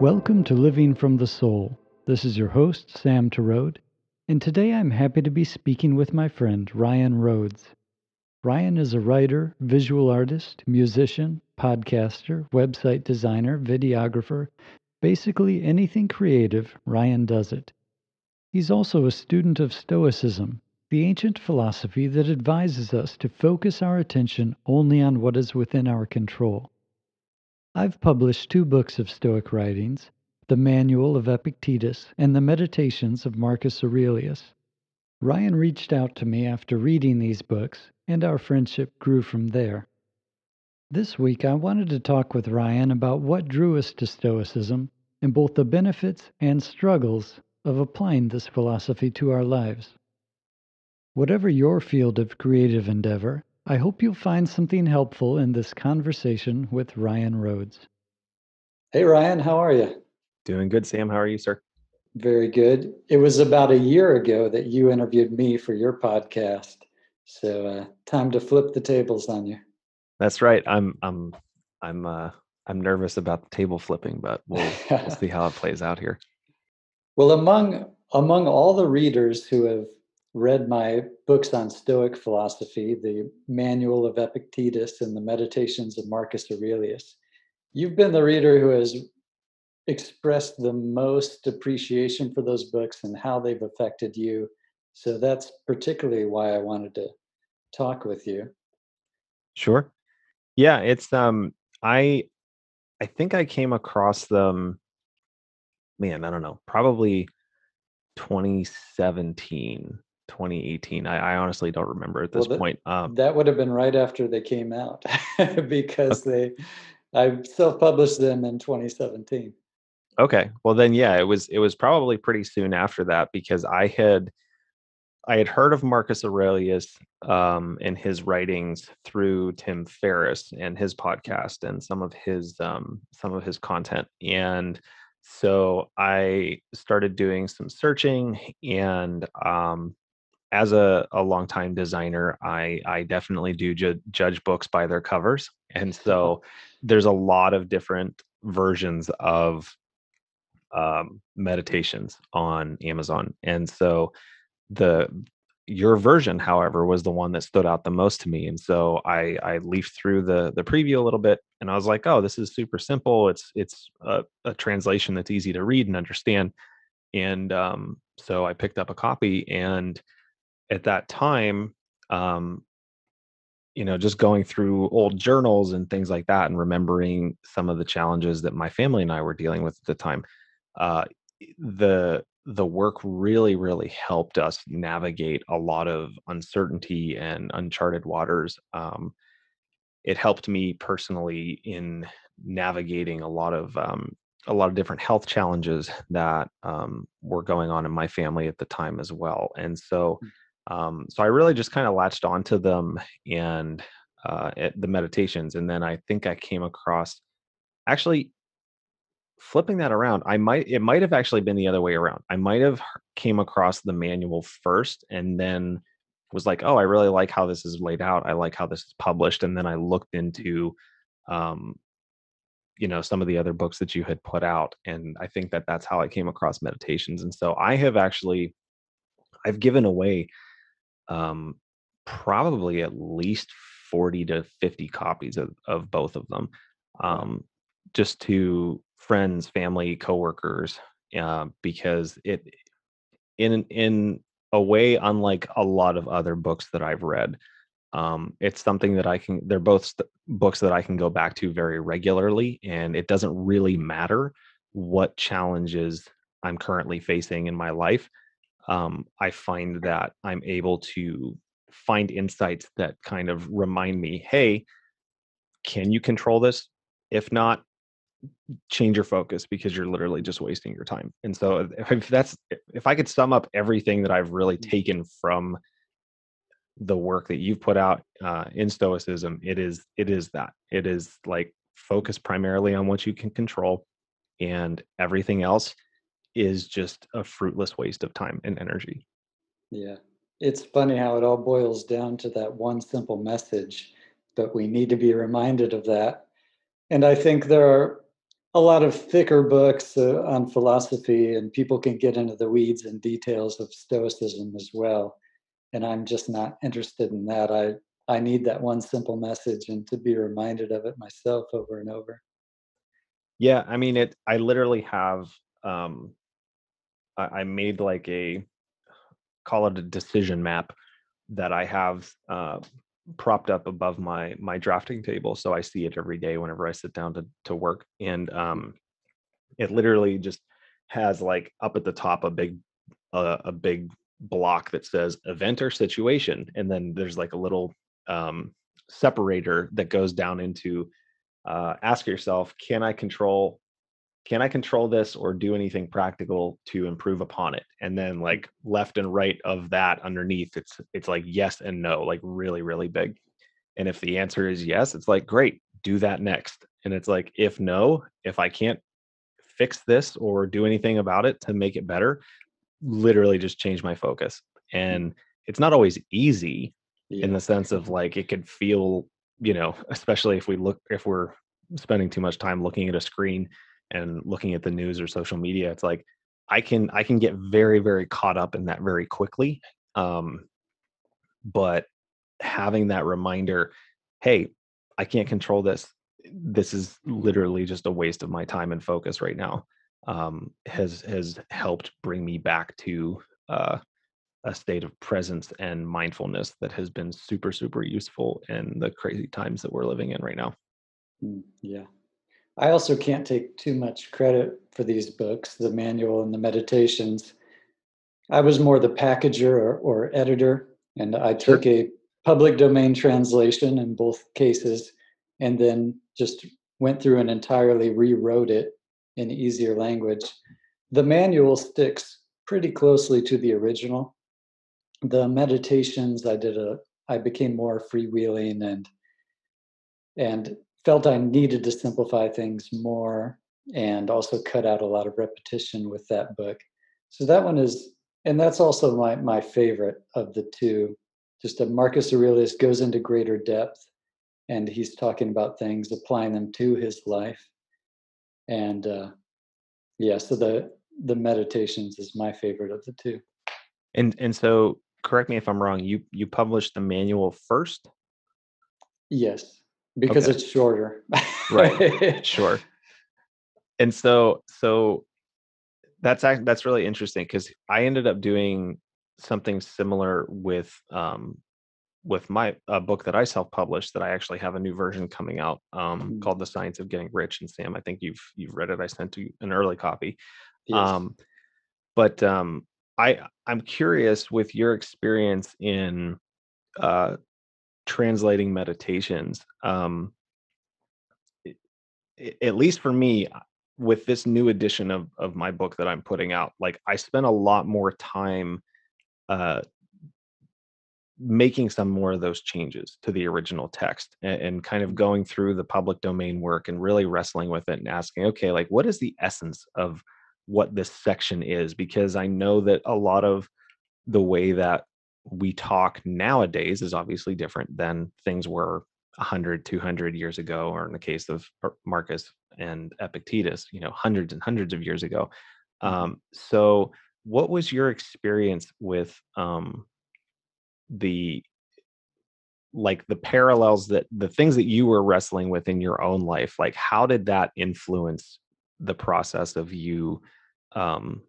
Welcome to Living from the Soul. This is your host, Sam Rhoades, and today I'm happy to be speaking with my friend, Ryan Rhoades. Ryan is a writer, visual artist, musician, podcaster, website designer, videographer. Basically anything creative, Ryan does it. He's also a student of Stoicism, the ancient philosophy that advises us to focus our attention only on what is within our control. I've published 2 books of Stoic writings, the Manual of Epictetus and the Meditations of Marcus Aurelius. Ryan reached out to me after reading these books, and our friendship grew from there. This week, I wanted to talk with Ryan about what drew us to Stoicism and both the benefits and struggles of applying this philosophy to our lives. Whatever your field of creative endeavor, I hope you'll find something helpful in this conversation with Ryan Rhoades. Hey, Ryan, how are you? Doing good, Sam. How are you, sir? Very good. It was about a year ago that you interviewed me for your podcast. So, time to flip the tables on you. That's right. I'm nervous about the table flipping, but we'll see how it plays out here. Well, among all the readers who have read my books on Stoic philosophy, the Manual of Epictetus and the Meditations of Marcus Aurelius, you've been the reader who has expressed the most appreciation for those books and how they've affected you. So that's particularly why I wanted to talk with you. Sure. Yeah, it's I think I came across them, man, I don't know, probably 2017, 2018. I honestly don't remember at this point. That would have been right after they came out because I self-published them in 2017. Okay. Well then, yeah, it was probably pretty soon after that because I had heard of Marcus Aurelius and his writings through Tim Ferriss and his podcast and some of his content. And so I started doing some searching, and as a longtime designer, I definitely do judge books by their covers. And so there's a lot of different versions of meditations on Amazon. And so the your version, however, was the one that stood out the most to me. And so I leafed through the preview a little bit, and I was like, oh, this is super simple. It's a translation that's easy to read and understand. And so I picked up a copy, and at that time, um, just going through old journals and things like that, and remembering some of the challenges that my family and I were dealing with at the time, uh, the work really helped us navigate a lot of uncertainty and uncharted waters. It helped me personally in navigating a lot of different health challenges that were going on in my family at the time as well. And so so I really just kind of latched onto them and the meditations. And then I think I came across, actually, flipping that around, it might have actually been the other way around. I might have came across the manual first and then was like, oh, I really like how this is laid out. I like how this is published. And then I looked into um, some of the other books that you had put out, and I think that that's how I came across meditations. And so I've given away um, probably at least 40 to 50 copies of both of them, just to friends, family, coworkers, because in a way, unlike a lot of other books that I've read, it's something that they're both books that I can go back to very regularly, and it doesn't really matter what challenges I'm currently facing in my life. I find that I'm able to find insights that kind of remind me, hey, can you control this? If not, change your focus because you're literally just wasting your time. And so if I could sum up everything that I've really taken from the work that you've put out in Stoicism, it is like focus primarily on what you can control, and everything else is just a fruitless waste of time and energy. Yeah. It's funny how it all boils down to that one simple message, but we need to be reminded of that. And I think there are a lot of thicker books on philosophy, and people can get into the weeds and details of Stoicism as well. And I'm just not interested in that. I need that one simple message and to be reminded of it myself over and over. Yeah, I mean it. I literally have. Um, I made like a call it a decision map that I have propped up above my drafting table, so I see it every day whenever I sit down to work, and it literally just has like up at the top a big block that says event or situation, and then there's like a little um, separator that goes down into ask yourself, can I control this or do anything practical to improve upon it? And then like left and right of that underneath, it's like yes and no, like really, really big. And if the answer is yes, it's like great, do that next. And it's like if no, if I can't fix this or do anything about it to make it better, literally just change my focus. And it's not always easy in Yeah. the sense of like it could feel, especially if we're spending too much time looking at a screen and looking at the news or social media, it's like I can get very, very caught up in that very quickly. Um, but having that reminder, hey, I can't control this. This is literally just a waste of my time and focus right now. Has helped bring me back to a state of presence and mindfulness that has been super, super useful in the crazy times that we're living in right now. Yeah. I also can't take too much credit for these books, the manual and the meditations. I was more the packager or editor, and I took Sure. a public domain translation in both cases and then just went through and entirely rewrote it in easier language. The manual sticks pretty closely to the original. The meditations I became more freewheeling and felt I needed to simplify things more and also cut out a lot of repetition with that book. So that one is, and that's also my favorite of the two. Just a Marcus Aurelius goes into greater depth and he's talking about things, applying them to his life. And yeah, so the meditations is my favorite of the two. And so correct me if I'm wrong, you published the manual first? Yes, because Okay. it's shorter. Right. Sure. And so that's really interesting because I ended up doing something similar with my book that I self-published that I actually have a new version coming out Mm, called The Science of Getting Rich. And Sam, I think you've read it. I sent you an early copy. yes. Um, but I'm curious with your experience in uh, translating meditations. At least for me, with this new edition of my book that I'm putting out, like I spent a lot more time uh, making some more of those changes to the original text and kind of Mm, going through the public domain work and really wrestling with it and asking, okay, like what is the essence of what this section is? Because I know that a lot of the way that we talk nowadays is obviously different than things were 100, 200 years ago, or in the case of Marcus and Epictetus, hundreds and hundreds of years ago. mhm. So what was your experience with the the parallels, that the things that you were wrestling with in your own life, like how did that influence the process of you um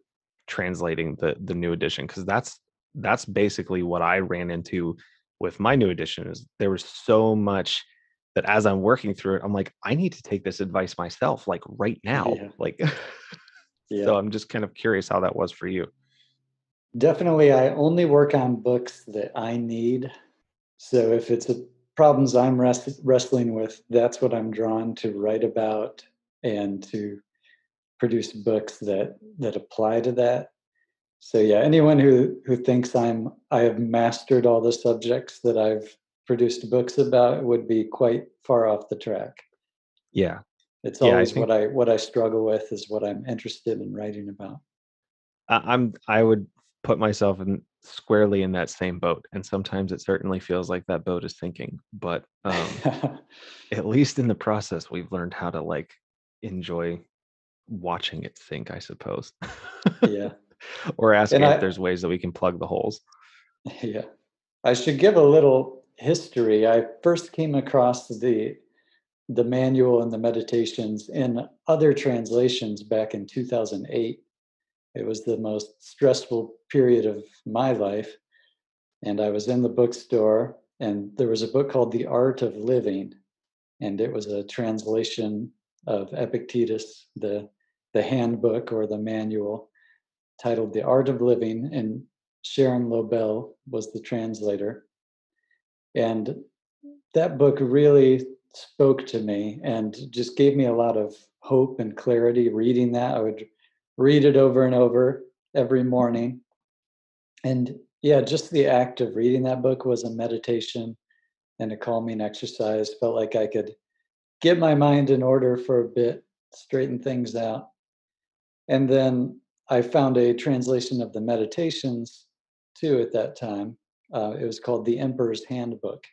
translating the new edition? Because that's basically what I ran into with my new edition. Is there was so much that as I'm working through it, I'm like, I need to take this advice myself, like right now, Yeah, like yeah. so I'm just kind of curious how that was for you. Definitely, I only work on books that I need. So if it's a problems I'm wrestling with, that's what I'm drawn to write about and to produce books that apply to that. So yeah, anyone who thinks I have mastered all the subjects that I've produced books about would be quite far off the track. Yeah. It's Yeah, I always think what I struggle with is what I'm interested in writing about. I would put myself in squarely in that same boat, and sometimes it certainly feels like that boat is sinking, but, at least in the process, we've learned how to, like, enjoy watching it sink, I suppose. Yeah. Or And asking if there's ways that we can plug the holes. yeah, I should give a little history. I first came across the manual and the meditations in other translations back in 2008. It was the most stressful period of my life. And I was in the bookstore, and there was a book called The Art of Living. And it was a translation of Epictetus, the handbook or the manual, titled The Art of Living. And Sharon Lobel was the translator. And that book really spoke to me and just gave me a lot of hope and clarity reading that. I would read it over and over every morning. And yeah, just the act of reading that book was a meditation and a calming exercise. Felt like I could get my mind in order for a bit, straighten things out. And then I found a translation of the meditations too at that time. It was called The Emperor's Handbook,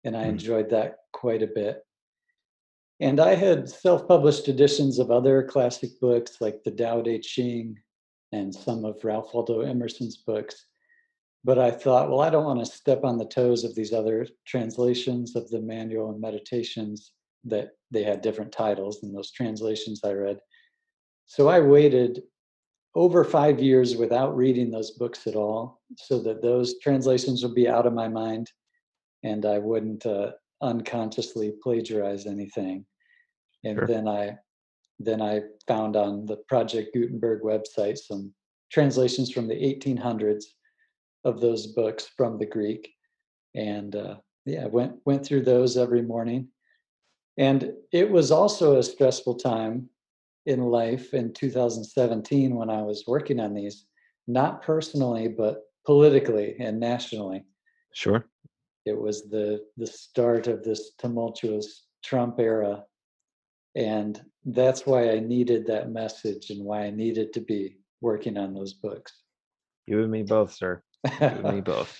and I Mm, enjoyed that quite a bit. And I had self-published editions of other classic books like the Tao Te Ching and some of Ralph Waldo Emerson's books. But I thought, well, I don't want to step on the toes of these other translations of the manual and meditations that they had different titles than those translations I read. So I waited over 5 years without reading those books at all so that those translations would be out of my mind and I wouldn't unconsciously plagiarize anything. And sure. then I found on the Project Gutenberg website some translations from the 1800s of those books from the Greek, and yeah, went through those every morning. And it was also a stressful time in life in 2017 when I was working on these, not personally, but politically and nationally. Sure. It was the start of this tumultuous Trump era, and that's why I needed that message and why I needed to be working on those books. You and me both, sir. You and me both.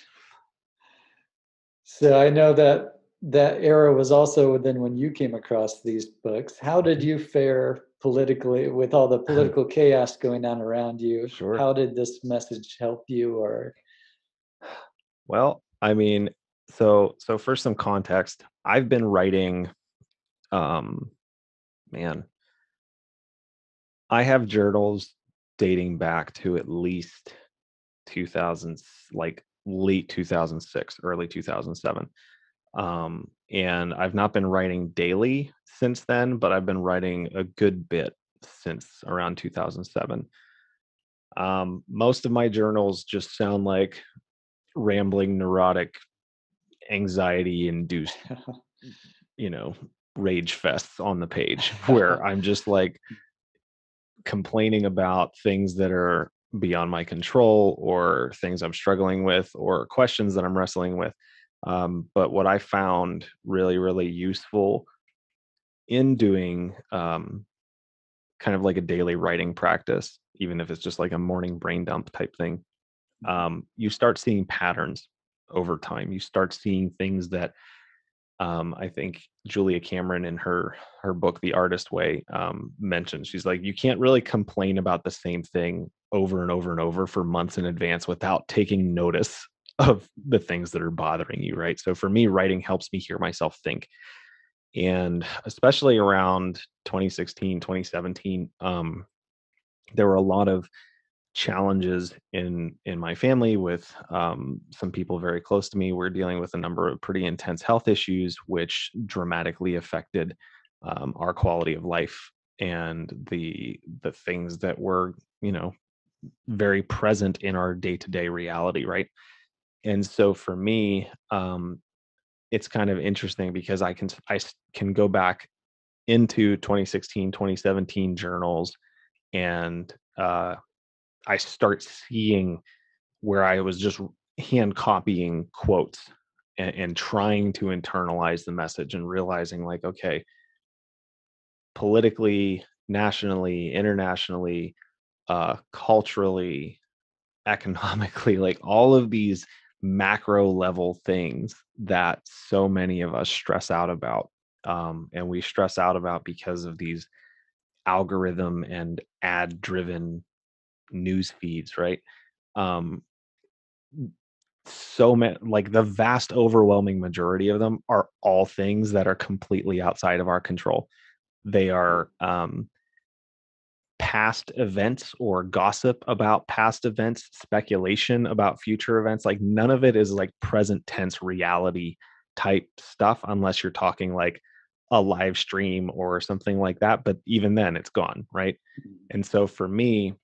So I know that that era was also then when you came across these books. How did Mhm. you fare politically with all the political chaos going on around you? Sure. How did this message help you or Well, I mean, so for some context, I've been writing, um, man, I have journals dating back to at least 2000s, like late 2006, early 2007. And I've not been writing daily since then, but I've been writing a good bit since around 2007. Most of my journals just sound like rambling, neurotic, anxiety induced, you know, rage fests on the page where I'm just like complaining about things that are beyond my control or things I'm struggling with or questions that I'm wrestling with. But what I found really, really useful in doing kind of like a daily writing practice, even if it's just like a morning brain dump type thing, you start seeing patterns over time. You start seeing things that I think Julia Cameron in her book The Artist Way mentioned. She's like, you can't really complain about the same thing over and over and over for months in advance without taking notice of the things that are bothering you, right? So for me, writing helps me hear myself think. And especially around 2016, 2017, there were a lot of challenges in my family with some people very close to me. We're dealing with a number of pretty intense health issues, which dramatically affected our quality of life and the things that were, you know, very present in our day to day reality, right? And so for me, it's kind of interesting because can go back into 2016, 2017 journals and I start seeing where I was just hand copying quotes and trying to internalize the message and realizing like, okay, politically, nationally, internationally, culturally, economically, like all of these macro level things that so many of us stress out about. And we stress out about because of these algorithm and ad driven news feeds, right? Um, so many, like the vast overwhelming majority of them are all things that are completely outside of our control. They are past events or gossip about past events, speculation about future events. Like none of it is like present tense reality type stuff, unless you're talking like a live stream or something like that. But even then, it's gone, right? And so for me,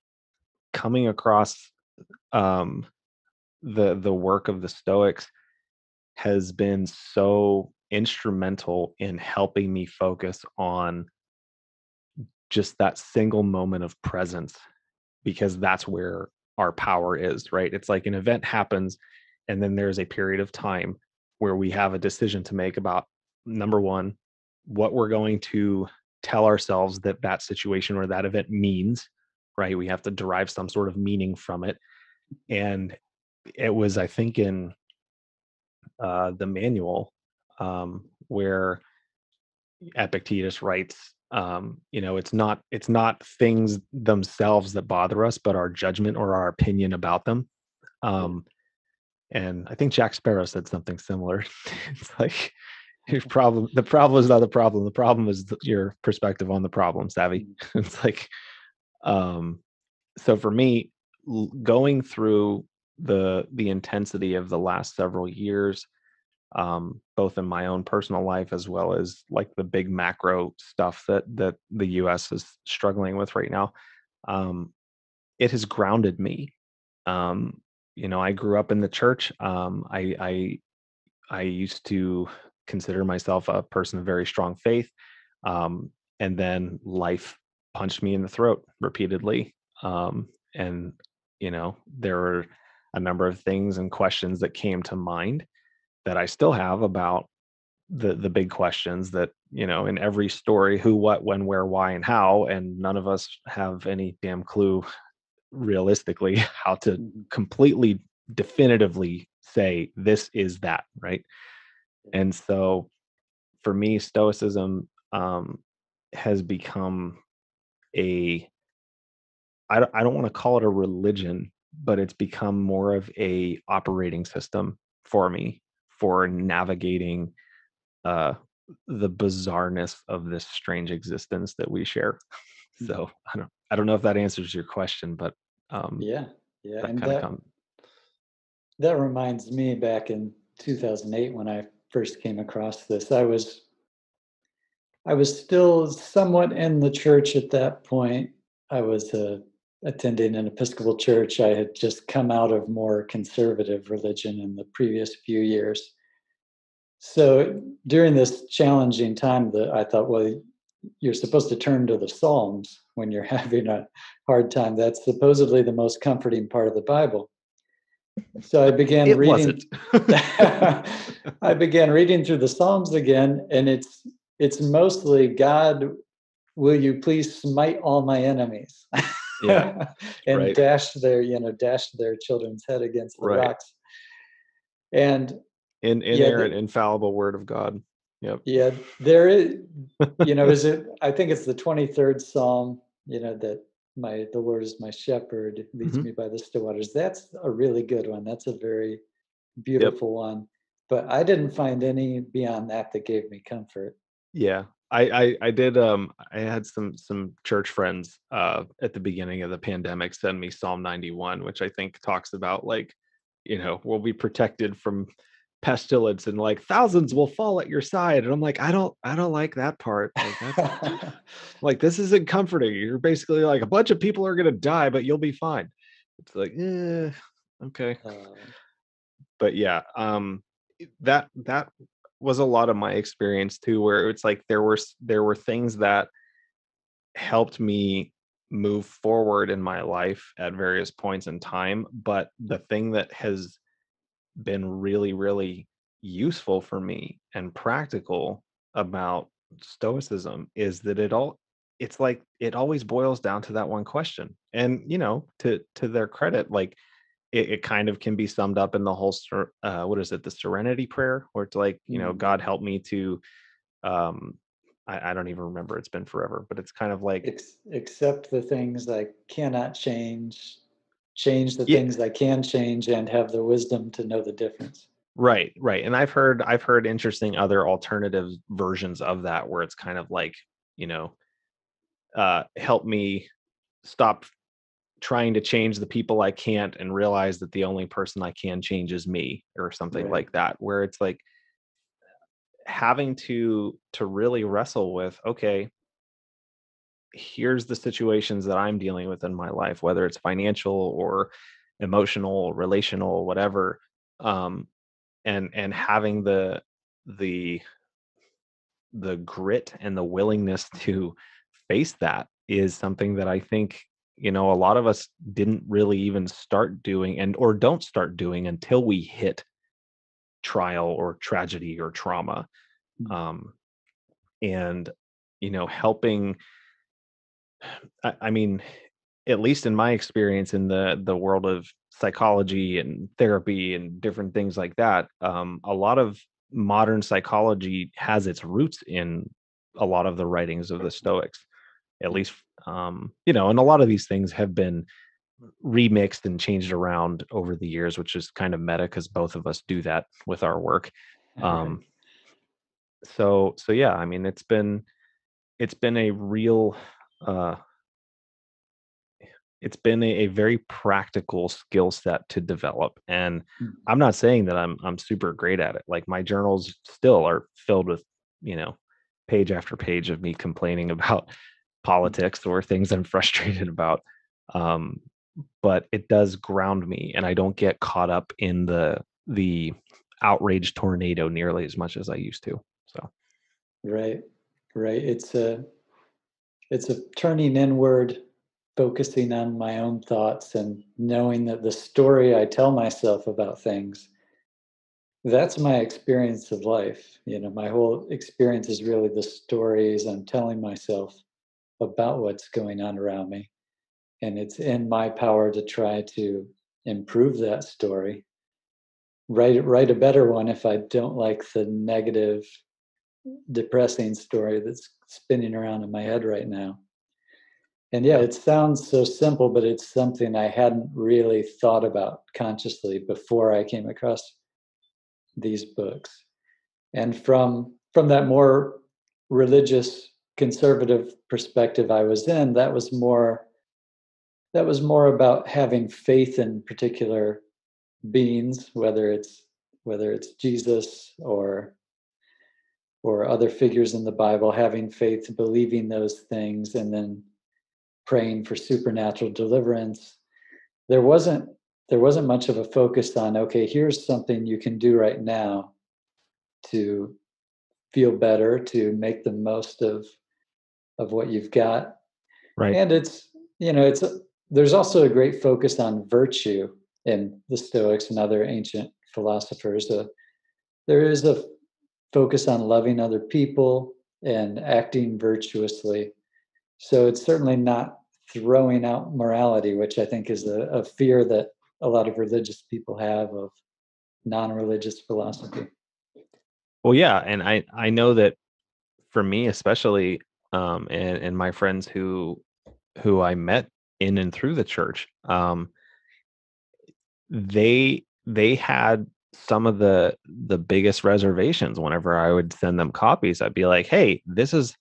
coming across um, the work of the Stoics has been so instrumental in helping me focus on just that single moment of presence, because that's where our power is, right? It's like an event happens and then there's a period of time where we have a decision to make about, number one, what we're going to tell ourselves that that situation or that event means, right? We have to derive some sort of meaning from it. And it was, I think, in the manual where Epictetus writes, it's not things themselves that bother us, but our judgment or our opinion about them. Yeah. Um, and I think Jack Sparrow said something similar. It's like the problem is not the problem. The problem is your perspective on the problem, savvy. It's like, um, so for me, going through the intensity of the last several years, both in my own personal life as well as like the big macro stuff that the U.S. is struggling with right now. Um, it has grounded me. Um, I grew up in the church. I used to consider myself a person of very strong faith, and then life punched me in the throat repeatedly. And there were a number of things and questions that came to mind that I still have about the big questions that, in every story, who, what, when, where, why, and how, and none of us have any damn clue realistically how to Mhm. completely definitively say this is that, right? And so for me, Stoicism has become a, I don't want to call it a religion, but it's become more of a operating system for me for navigating uh, the bizarreness of this strange existence that we share. Mhm. So I don't know if that answers your question, but Yeah, yeah, that and kind of comes. that reminds me back in 2008 when I first came across this. I was still somewhat in the church at that point. I was attending an Episcopal church. I had just come out of more conservative religion in the previous few years. So during this challenging time, that I thought, well, you're supposed to turn to the Psalms when you're having a hard time. That's supposedly the most comforting part of the Bible. So I began It wasn't. reading. I began reading through the Psalms again, and it's mostly, God, will you please smite all my enemies, Yeah, and right, dash their children's head against the right. rocks. And yeah, Inerrant, infallible word of God. Yep. yeah, there is, is it? I think it's the 23rd Psalm. That the Lord is my shepherd, leads Hmm. me by the still waters. That's a really good one. That's a very Yep. beautiful one. But I didn't find any beyond that that gave me comfort. Yeah. I did I had some church friends at the beginning of the pandemic send me Psalm 91, which I think talks about like, we'll be protected from pestilence and like thousands will fall at your side. And I'm like, I don't like that part. Like that's like this isn't comforting. You're basically like a bunch of people are gonna die, but you'll be fine. It's like, okay. uh, But yeah, that was a lot of my experience too, where it's like there were things that helped me move forward in my life at various points in time, but the thing that has been really, really useful for me and practical about stoicism is that it's like it always boils down to that one question. And to their credit, like it kind of can be summed up in the whole what is it, the Serenity Prayer, where it's like, God mm, help me to um I don't even remember. It's been forever, but it's kind of like, Accept the things I cannot change, change the yeah, things I can change, and have the wisdom to know the difference. right, right. And I've heard interesting other alternative versions of that where it's kind of like, you know, help me stop trying to change the people I can't and realize that the only person I can change is me, or something Right. like that, where it's like having to really wrestle with, okay, here's the situations that I'm dealing with in my life, whether it's financial or emotional, relational, whatever. Um, and having the the grit and the willingness to face that is something that I think, a lot of us didn't really even start doing, and or don't start doing until we hit trial or tragedy or trauma. Mm. Um, and helping, I mean, at least in my experience in the world of psychology and therapy and different things like that, a lot of modern psychology has its roots in a lot of the writings of the Stoics, at least. And a lot of these things have been remixed and changed around over the years, which is kind of meta because both of us do that with our work. Right. um, so yeah, I mean, it's been a real, uh, it's been a very practical skill set to develop. And Mm. I'm not saying that I'm super great at it. Like, my journals still are filled with, you know, page after page of me complaining about politics or things I'm frustrated about. Um, but it does ground me, and I don't get caught up in the outrage tornado nearly as much as I used to. So Right. Right. It's a turning inward, focusing on my own thoughts, and knowing that the story I tell myself about things, that's my experience of life. My whole experience is really the stories I'm telling myself about what's going on around me. And it's in my power to try to improve that story, write a better one if I don't like the negative, depressing story that's spinning around in my head right now. And yeah, yeah. it sounds so simple, but it's something I hadn't really thought about consciously before I came across these books. And from that more religious conservative perspective I was in, that was more about having faith in particular beings, whether it's Jesus or other figures in the Bible, having faith, believing those things, and then praying for supernatural deliverance. There wasn't there wasn't much of a focus on, okay, here's something you can do right now to feel better, to make the most of what you've got. Right. And it's there's also a great focus on virtue in the Stoics and other ancient philosophers. There is a focus on loving other people and acting virtuously. So it's certainly not throwing out morality, which I think is a fear that a lot of religious people have of non-religious philosophy. Well, yeah, and I know that for me especially, and my friends who I met in and through the church, they had some of the biggest reservations whenever I would send them copies. I'd be like, "Hey, this is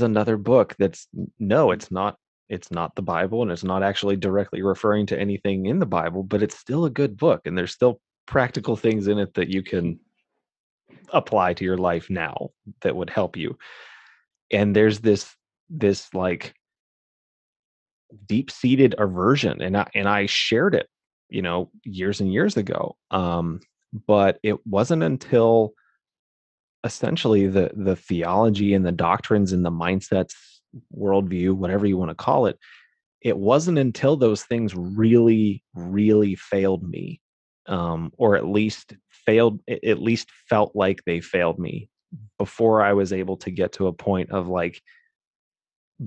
another book that's no, it's not the Bible, and it's not actually directly referring to anything in the Bible, but it's still a good book, and there's still practical things in it that you can apply to your life now that would help you." And there's this like deep-seated aversion, and I shared it, years and years ago. But it wasn't until essentially the theology and the doctrines and the mindsets, worldview, whatever you want to call it, it wasn't until those things really, really failed me, or at least felt like they failed me, before I was able to get to a point of like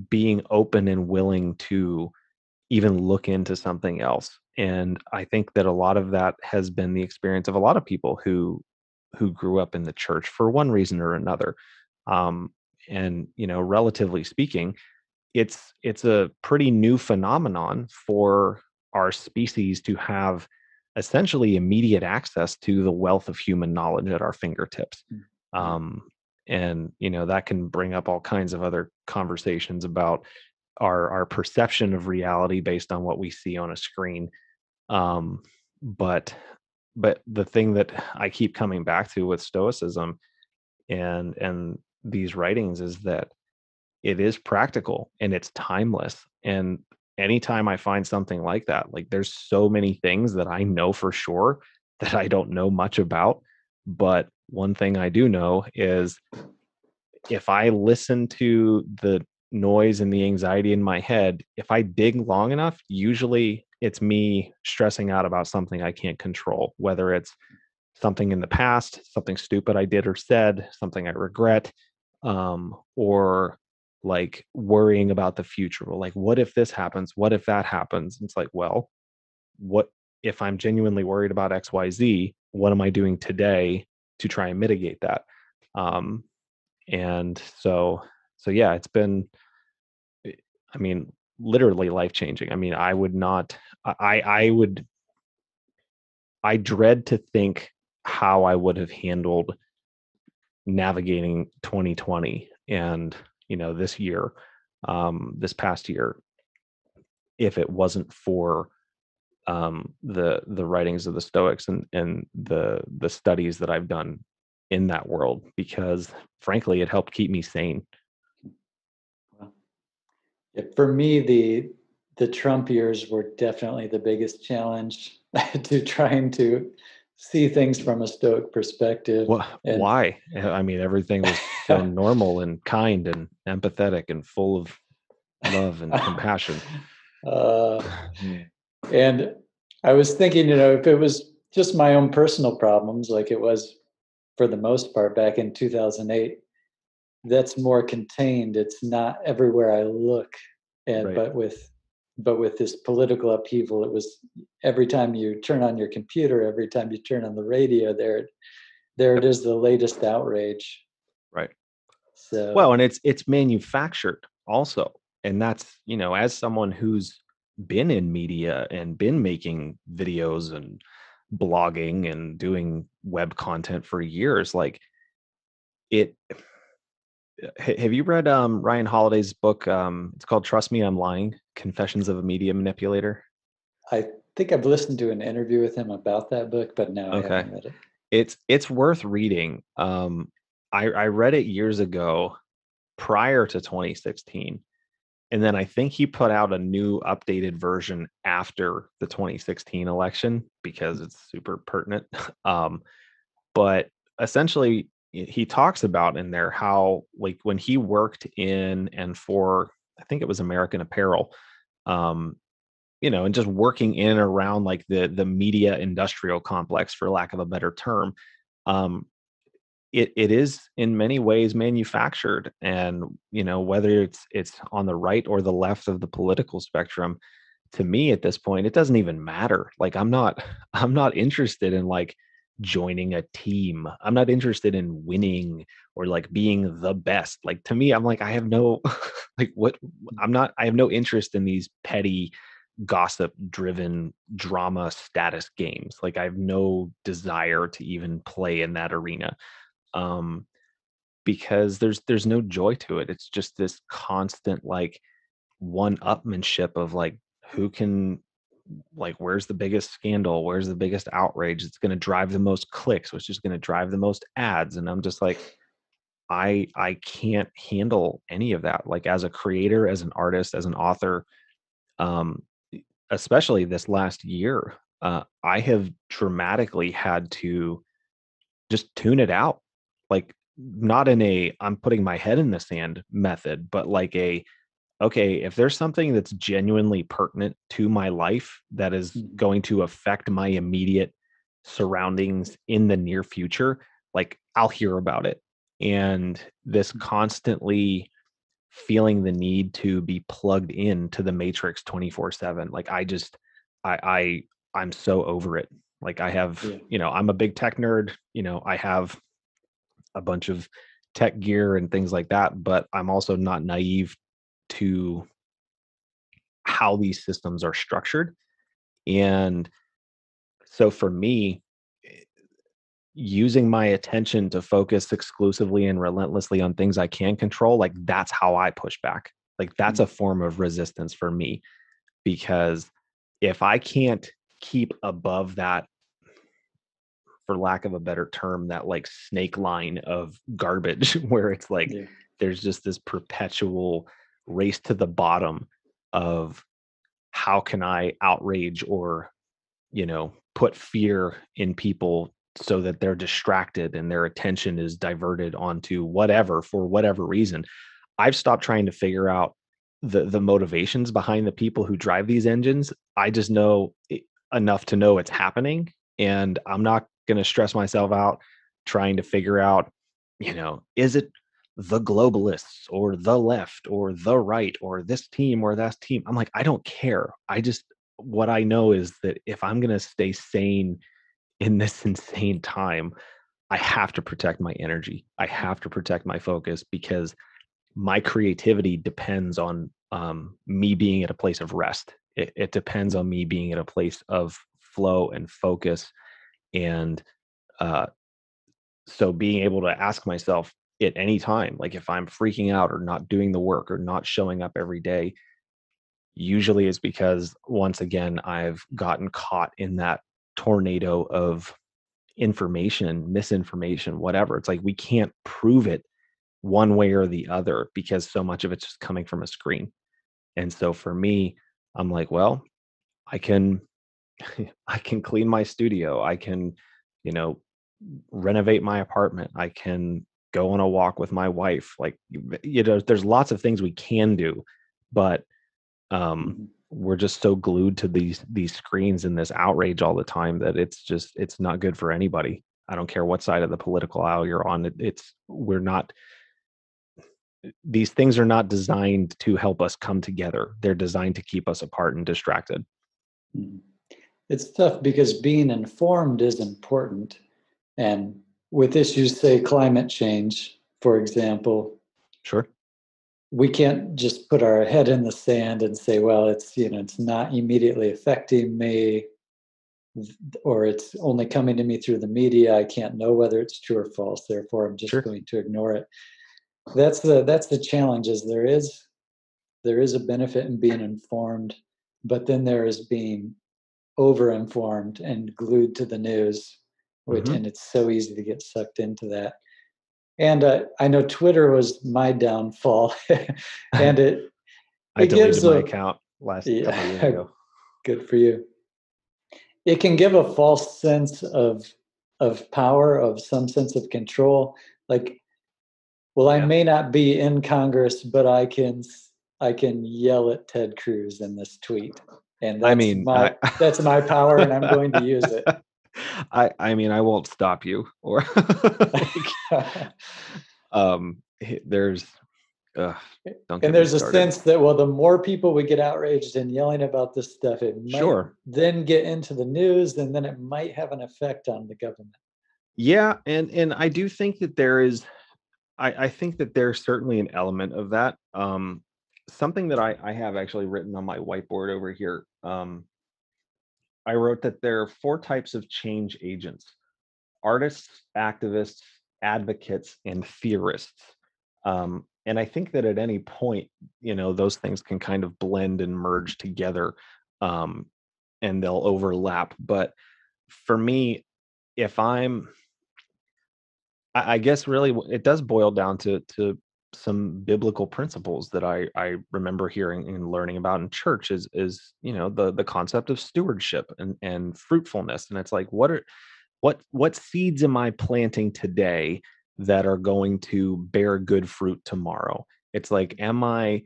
being open and willing to even look into something else. And I think that a lot of that has been the experience of a lot of people who grew up in the church for one reason or another. Um, and relatively speaking, it's a pretty new phenomenon for our species to have essentially immediate access to the wealth of human knowledge at our fingertips. Um, and that can bring up all kinds of other conversations about our perception of reality based on what we see on a screen. Um, but the thing that I keep coming back to with Stoicism and these writings is that it is practical and it's timeless. And anytime I find something like that, like there's so many things that I know for sure that I don't know much about. But one thing I do know is if I listen to the noise and the anxiety in my head, if I dig long enough, usually it's me stressing out about something I can't control, whether it's something in the past, something stupid I did or said, something I regret, or like worrying about the future. Well, like, what if this happens? What if that happens? It's like, well, what if I'm genuinely worried about XYZ? What am I doing today to try and mitigate that? Um, and so yeah, it's been, I mean, literally life changing. I mean, I would not, I dread to think how I would have handled navigating 2020 and this year, this past year, if it wasn't for the writings of the Stoics and the studies that I've done in that world, because frankly it helped keep me sane. Well, yeah, for me, the Trump years were definitely the biggest challenge to trying to see things from a Stoic perspective. And Why? I mean, everything was so normal and kind and empathetic and full of love and compassion. uh, and I was thinking, if it was just my own personal problems, like it was for the most part back in 2008, that's more contained. It's not everywhere I look. And Right. but with this political upheaval, it was every time you turn on your computer, every time you turn on the radio, there it Yep. is, the latest outrage. Right. Well, So and it's manufactured also. And that's, as someone who's been in media and been making videos and blogging and doing web content for years, like it have you read Ryan Holiday's book? It's called Trust Me, I'm Lying: Confessions of a Media Manipulator. I think I've listened to an interview with him about that book, but no, I Okay. haven't read it. It's worth reading. I read it years ago prior to 2016. And then I think he put out a new updated version after the 2016 election because it's super pertinent. Um, but essentially, he talks about in there how, like, when he worked in and for, I think it was American Apparel, um, and just working in and around like the media industrial complex, for lack of a better term, um, it is in many ways manufactured. And whether it's on the right or the left of the political spectrum, to me at this point it doesn't even matter. Like I'm not interested in like joining a team. I'm not interested in winning or like being the best. Like to me, I'm like, I have no like what I have no interest in these petty gossip driven drama status games. Like I have no desire to even play in that arena, um, because there's no joy to it. It's just this constant like one-upmanship of like who can, like, where's the biggest scandal, where's the biggest outrage, it's going to drive the most clicks, which is going to drive the most ads. And I'm just like, I can't handle any of that. Like as a creator, as an artist, as an author, um, especially this last year, I have dramatically had to just tune it out. Like not in a I'm putting my head in the sand method, but like a okay, if there's something that's genuinely pertinent to my life that is Mhm. going to affect my immediate surroundings in the near future, like I'll hear about it. And this constantly feeling the need to be plugged in to the matrix 24/7, like I I'm so over it. Like I have, Yeah. I'm a big tech nerd, I have a bunch of tech gear and things like that, but I'm also not naive to how these systems are structured. And so for me, using my attention to focus exclusively and relentlessly on things I can control, like that's how I push back. Like that's a form of resistance for me, because if I can't keep above that, for lack of a better term, that like snake line of garbage where it's like Yeah. there's just this perpetual race to the bottom of how can I outrage or, put fear in people so that they're distracted and their attention is diverted onto whatever for whatever reason. I've stopped trying to figure out the motivations behind the people who drive these engines. I just know enough to know it's happening, and I'm not going to stress myself out trying to figure out, is it the globalists or the left or the right or this team or that team? I'm like, I don't care. What I know is that if I'm going to stay sane in this insane time, I have to protect my energy. I have to protect my focus, because my creativity depends on me being at a place of rest. It depends on me being at a place of flow and focus. And uh, so being able to ask myself at any time, like if I'm freaking out or not doing the work or not showing up every day, usually is because once again, I've gotten caught in that tornado of information, misinformation, whatever. It's like we can't prove it one way or the other because so much of it's just coming from a screen. And so for me, I'm like, well, I can I can clean my studio. I can, you know, renovate my apartment. I can go on a walk with my wife. Like, there's lots of things we can do, but we're just so glued to these screens and this outrage all the time that it's not good for anybody. I don't care what side of the political aisle you're on. We're not These things are not designed to help us come together. They're designed to keep us apart and distracted. It's tough because being informed is important. And with issues, say climate change, for example, Sure. we can't just put our head in the sand and say, well, it's not immediately affecting me, or it's only coming to me through the media. I can't know whether it's true or false. Therefore, I'm just Sure. going to ignore it. That's the challenge. Is there is a benefit in being informed, but then there is being over-informed and glued to the news, Mhm. and it's so easy to get sucked into that. And I know Twitter was my downfall, and it I it deleted gives my a account last couple of years yeah, ago. good for you. It can give a false sense of power, of some sense of control. Like, well, I Yeah. may not be in Congress, but I can yell at Ted Cruz in this tweet, and I that's mean, I my that's my power, and I'm going to use it. I mean, I won't stop you or like, there's ugh, don't And get me there's a started. sense that, well, the more people we get outraged and yelling about this stuff, it might Sure. then get into the news, and then it might have an effect on the government. Yeah, and I do think that I think that there's certainly an element of that. Something that I have actually written on my whiteboard over here. I wrote that there are four types of change agents: artists, activists, advocates, and theorists. And I think that at any point, those things can kind of blend and merge together, um, and they'll overlap. But for me, if I guess really it does boil down to some biblical principles that I remember hearing and learning about in church is the concept of stewardship and fruitfulness. And it's like, what seeds am I planting today that are going to bear good fruit tomorrow? It's like, am I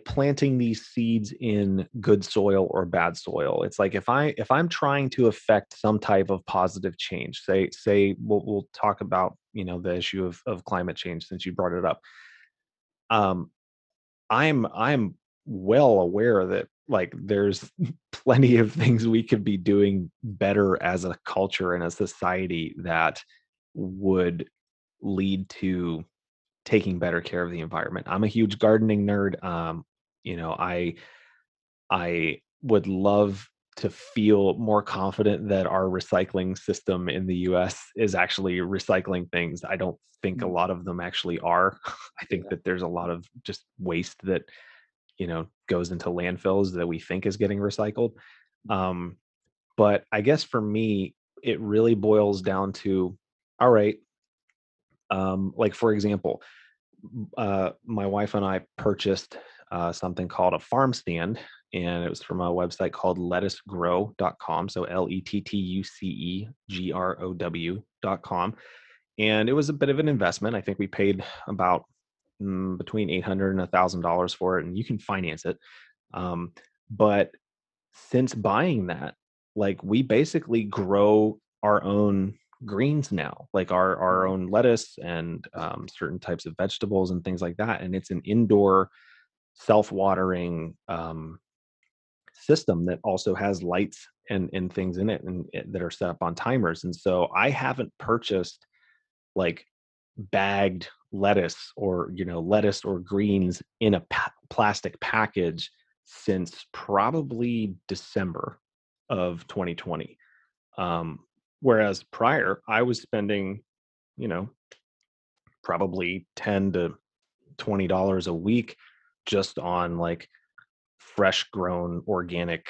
planting these seeds in good soil or bad soil? It's like if I'm trying to affect some type of positive change, say we'll talk about the issue of climate change since you brought it up. Um, I'm well aware that like there's plenty of things we could be doing better as a culture and a society that would lead to taking better care of the environment. I'm a huge gardening nerd. You know, I would love to feel more confident that our recycling system in the US is actually recycling things. I don't think a Mm. lot of them actually are. I think Yeah. that there's a lot of just waste that, goes into landfills that we think is getting recycled. Um, but I guess for me, it really boils down to, all right, like for example, my wife and I purchased something called a farm stand, and it was from a website called lettucegrow.com. So lettucegrow.com. And it was a bit of an investment. I think we paid about between $800 and $1,000 for it, and you can finance it. Um, but since buying that, like we basically grow our own greens now, like our Mm. own lettuce and certain types of vegetables and things like that. And it's an indoor self-watering system that also has lights and things in it that are set up on timers. And so I haven't purchased like bagged lettuce or lettuce or greens in a plastic package since probably December of 2020. um, Whereas prior I was spending you know probably 10 to $20 a week just on like fresh grown organic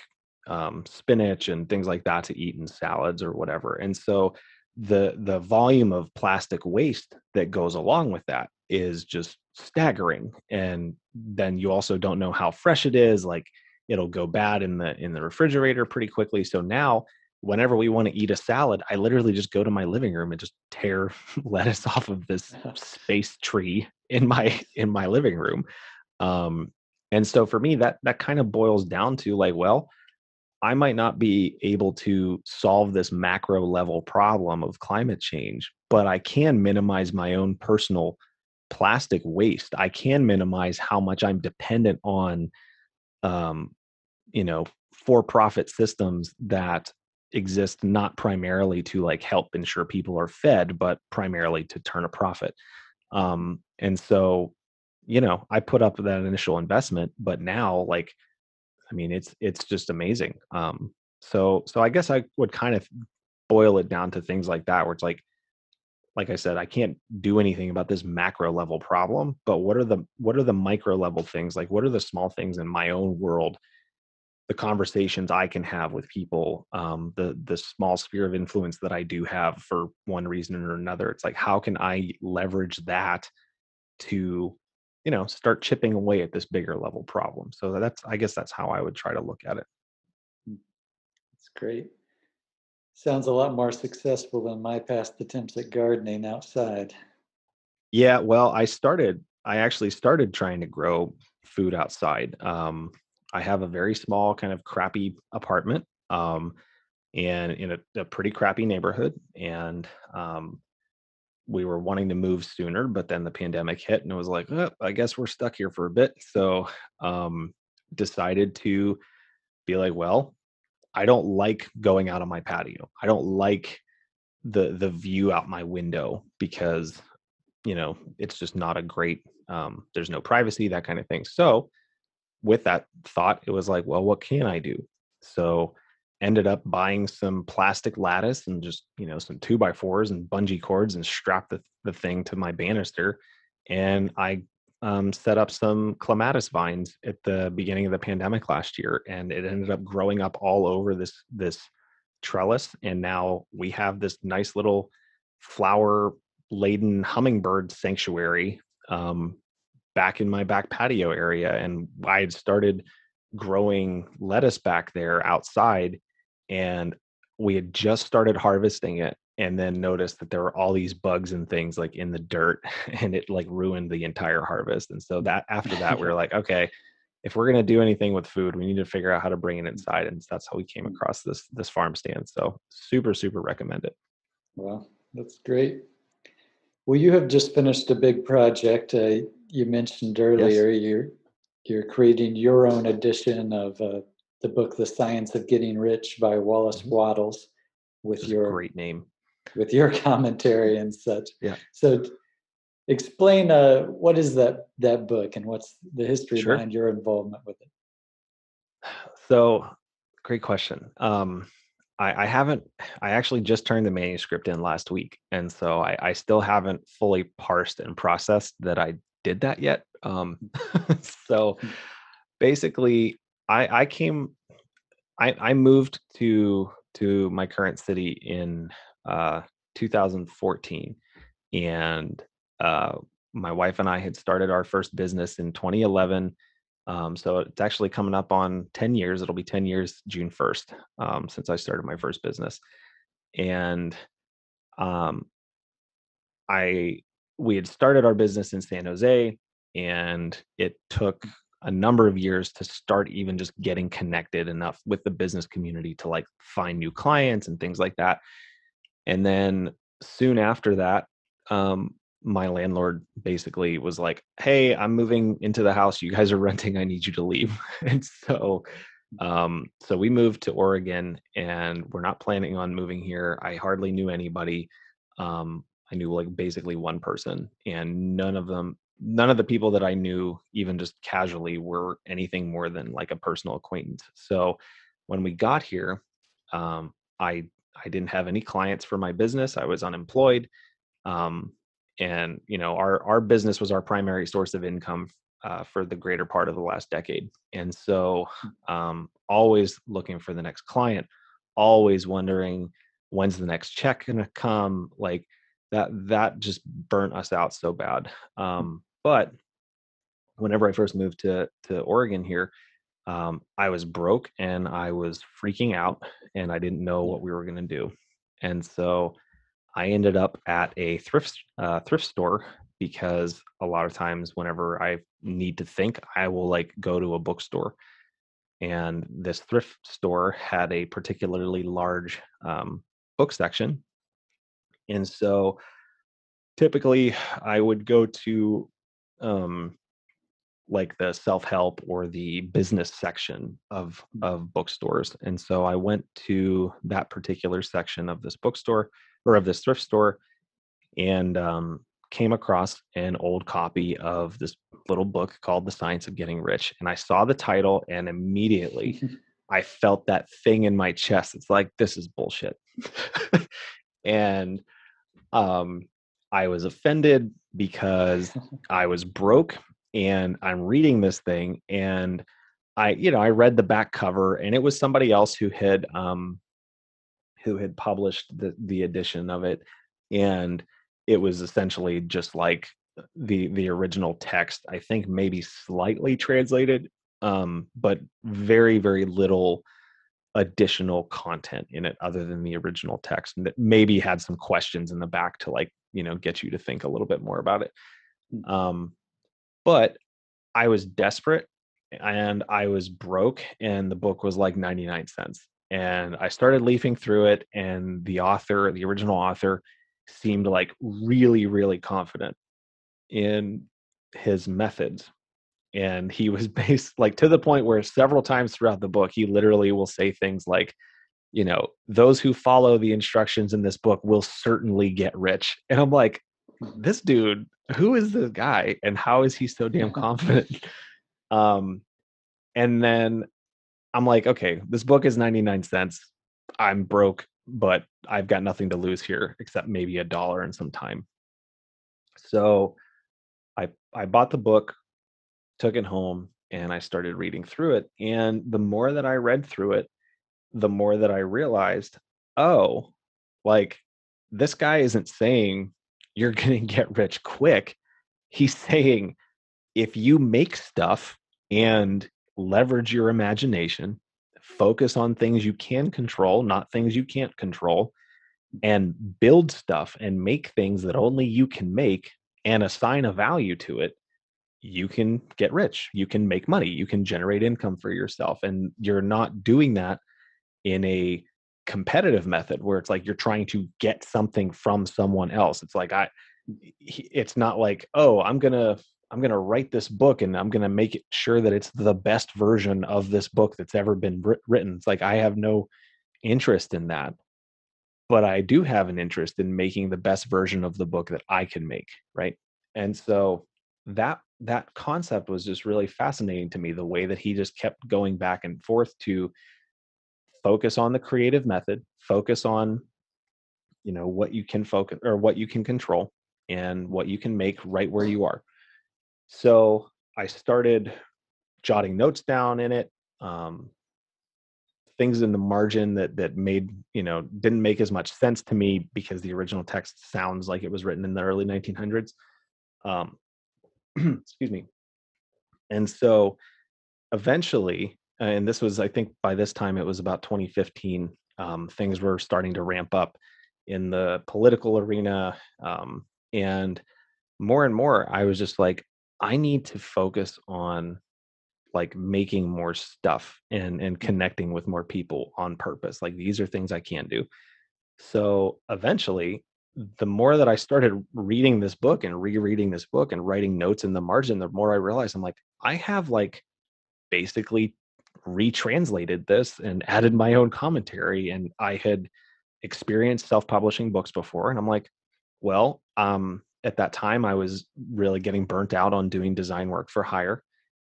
spinach and things like that to eat in salads or whatever. And so the volume of plastic waste that goes along with that is just staggering. And then you also don't know how fresh it is. Like it'll go bad in the refrigerator pretty quickly. So now whenever we want to eat a salad, I literally just go to my living room and just tear lettuce off of this space tree in my living room. um, and so for me, that kind of boils down to like, well, I might not be able to solve this macro level problem of climate change, but I can minimize my own personal plastic waste. I can minimize how much I'm dependent on, um, for-profit systems that exist not primarily to like help ensure people are fed, but primarily to turn a profit. And so, I put up that initial investment, but now, like, I mean, it's just amazing. So I guess I would kind of boil it down to things like that, where it's like I said, I can't do anything about this macro level problem, but what are the micro level things? Like, what are the small things in my own world? The conversations I can have with people, the small sphere of influence that I do have for one reason or another. It's like, how can I leverage that to start chipping away at this bigger level problem? So I guess that's how I would try to look at it. That's great. Sounds a lot more successful than my past attempts at gardening outside. Yeah, well, I actually started trying to grow food outside. I have a very small kind of crappy apartment, and in a pretty crappy neighborhood. And we were wanting to move sooner, but then the pandemic hit and it was like, oh, I guess we're stuck here for a bit. So um, decided to be like, well, I don't like going out on my patio. I don't like the view out my window because it's just not a great, there's no privacy, that kind of thing. So with that thought, it was like, well, what can I do? So ended up buying some plastic lattice and just, some 2x4s and bungee cords and strapped the thing to my banister. And I set up some clematis vines at the beginning of the pandemic last year, and it ended up growing up all over this trellis. And now we have this nice little flower laden hummingbird sanctuary, um, back in my back patio area. And I had started growing lettuce back there outside, and we had just started harvesting it and then noticed that there were all these bugs and things like in the dirt and it like ruined the entire harvest. And so that after that we were Yeah. like, okay, if we're going to do anything with food, we need to figure out how to bring it inside. And that's how we came across this farm stand. So super, super recommend it. Well, that's great. Well, you have just finished a big project. You mentioned Yes. earlier you're creating your own edition of the book "The Science of Getting Rich" by Wallace Mhm. Wattles, Which with is a your great name. with your commentary and such. Yeah. So, Explain what is that book and what's the history Sure. behind your involvement with it? So, great question. I haven't. I actually just turned the manuscript in last week, and so I still haven't fully parsed and processed that I did that yet. So basically, I came. I moved to my current city in uh, 2014, and uh, my wife and I had started our first business in 2011. So it's actually coming up on 10 years. It'll be 10 years June 1st, since I started my first business. And um, I we had started our business in San Jose, and it took a number of years to start even just getting connected enough with the business community to like find new clients and things like that. And then soon after that, my landlord basically was like, "Hey, I'm moving into the house you guys are renting. I need you to leave." And so we moved to Oregon, and we're not planning on moving here. I hardly knew anybody. I knew like basically one person, and none of the people that I knew, even just casually, were anything more than like a personal acquaintance. So when we got here, um, I I didn't have any clients for my business. I was unemployed. Um, and our business was our primary source of income for the greater part of the last decade. And so always looking for the next client, always wondering when's the next check going to come. Like that just burnt us out so bad. But whenever I first moved to Oregon here, I was broke and I was freaking out, and I didn't know Yeah. what we were going to do. And so I ended up at a thrift store, because a lot of times whenever I need to think, I will like go to a bookstore. And this thrift store had a particularly large book section, and so typically I would go to um, like the self-help or the business section of bookstores. And so I went to that particular section of this bookstore, or of this thrift store, and came across an old copy of this little book called The Science of Getting Rich. And I saw the title, and immediately I felt that thing in my chest. It's like, this is bullshit. And um, I was offended because I was broke, and I'm reading this thing, and I read the back cover, and it was somebody else who had published the edition of it, and it was essentially just like the original text. I think maybe slightly translated, but very very little additional content in it other than the original text, and that maybe had some questions in the back to like get you to think a little bit more about it. Um, but I was desperate, and I was broke, and the book was like 99 cents. And I started leafing through it, and the original author, seemed like really, really confident in his methods. And he was based like to the point where several times throughout the book, he literally will say things like, those who follow the instructions in this book will certainly get rich. And I'm like, this dude, who is this guy? And how is he so damn confident? Um, and then I'm like, okay, this book is 99 cents. I'm broke, but I've got nothing to lose here except maybe $1 and some time. So I bought the book, took it home, and I started reading through it. And the more that I read through it, the more that I realized, oh, like this guy isn't saying you're going to get rich quick. He's saying if you make stuff and leverage your imagination, focus on things you can control, not things you can't control, and build stuff and make things that only you can make and assign a value to it, you can get rich. You can make money. You can generate income for yourself. And you're not doing that in a competitive method where it's like you're trying to get something from someone else. It's like it's not like, oh, I'm gonna write this book and I'm gonna make it sure that it's the best version of this book that's ever been written. It's like I have no interest in that, but I do have an interest in making the best version of the book that I can make, right? And so that concept was just really fascinating to me, the way that he just kept going back and forth to focus on the creative method, focus on, what you can focus or what you can control and what you can make right where you are. So I started jotting notes down in it, um, things in the margin that made, didn't make as much sense to me because the original text sounds like it was written in the early 1900s. Um, excuse me. And so eventually, and this was, I think by this time it was about 2015, things were starting to ramp up in the political arena. And more, I was just like, I need to focus on like making more stuff and connecting with more people on purpose. Like these are things I can do. So eventually, the more that I started reading this book and rereading this book and writing notes in the margin, the more I realized I'm like, I have like basically retranslated this and added my own commentary. And I had experienced self-publishing books before. And I'm like, well, at that time I was really getting burnt out on doing design work for hire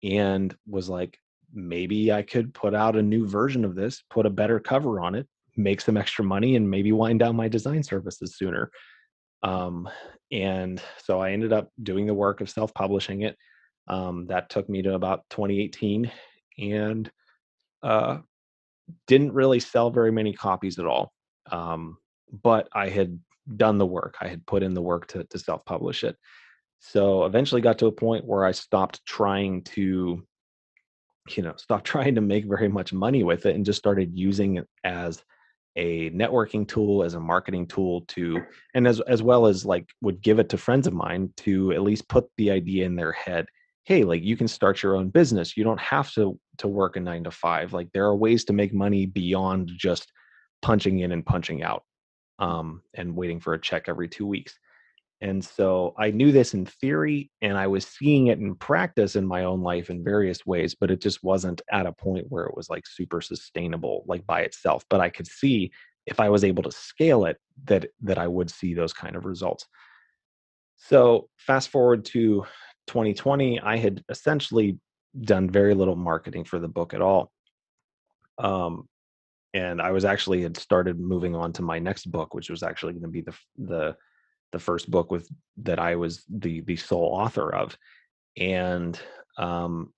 and was like, maybe I could put out a new version of this, put a better cover on it, make some extra money, and maybe wind down my design services sooner. Um, and so I ended up doing the work of self-publishing it. That took me to about 2018 and uh, didn't really sell very many copies at all. Um, but I had done the work. I had put in the work to self-publish it. So eventually got to a point where I stopped trying to, stop trying to make very much money with it and just started using it as a networking tool, as a marketing tool to, and as well as like would give it to friends of mine to at least put the idea in their head. Hey, like you can start your own business. You don't have to work a 9 to 5. Like there are ways to make money beyond just punching in and punching out, and waiting for a check every 2 weeks. And so I knew this in theory, and I was seeing it in practice in my own life in various ways, but it just wasn't at a point where it was like super sustainable, like by itself. But I could see if I was able to scale it, that I would see those kind of results. So fast forward to 2020, I had essentially done very little marketing for the book at all. Um, and I was actually had started moving on to my next book, which was actually going to be the first book with that I was the sole author of, and um,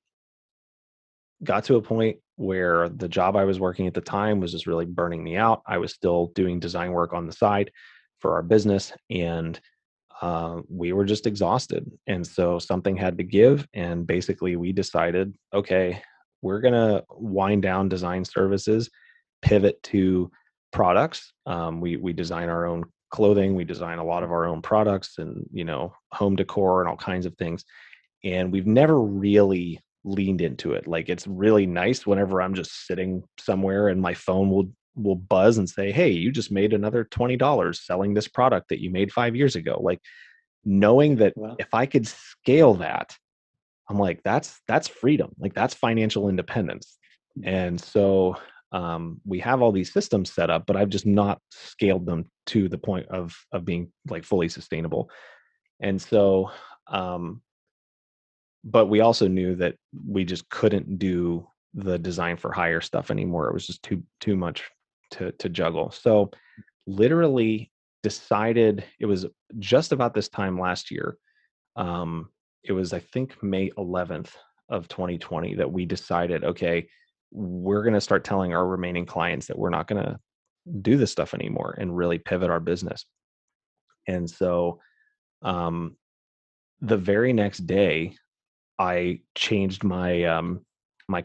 got to a point where the job I was working at the time was just really burning me out. I was still doing design work on the side for our business, and we were just exhausted. And so something had to give, and basically we decided, okay, we're gonna wind down design services, pivot to products. We design our own clothing, we design a lot of our own products, and home decor and all kinds of things. And we've never really leaned into it. Like it's really nice whenever I'm just sitting somewhere and my phone will buzz and say, hey, you just made another $20 selling this product that you made 5 years ago. Like knowing that Well, if I could scale that, I'm like, that's freedom. Like that's financial independence. And so we have all these systems set up, but I've just not scaled them to the point of being like fully sustainable. And so but we also knew that we just couldn't do the design for hire stuff anymore. It was just too much to juggle. So literally decided, it was just about this time last year. Um, it was I think May 11th of 2020 that we decided, okay, we're going to start telling our remaining clients that we're not going to do this stuff anymore and really pivot our business. And so um, the very next day, I changed my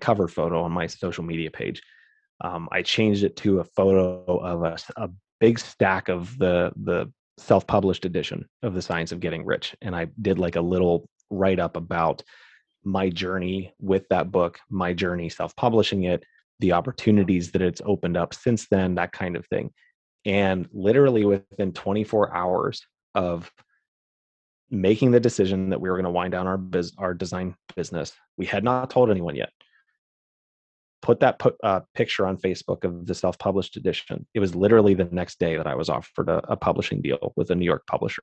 cover photo on my social media page. I changed it to a photo of a big stack of the self-published edition of The Science of Getting Rich, and I did like a little write-up about my journey with that book, my journey self-publishing it, the opportunities that it's opened up since then, that kind of thing. And literally within 24 hours of making the decision that we were going to wind down our design business, we had not told anyone yet. Put that picture on Facebook of the self-published edition. It was literally the next day that I was offered a publishing deal with a New York publisher,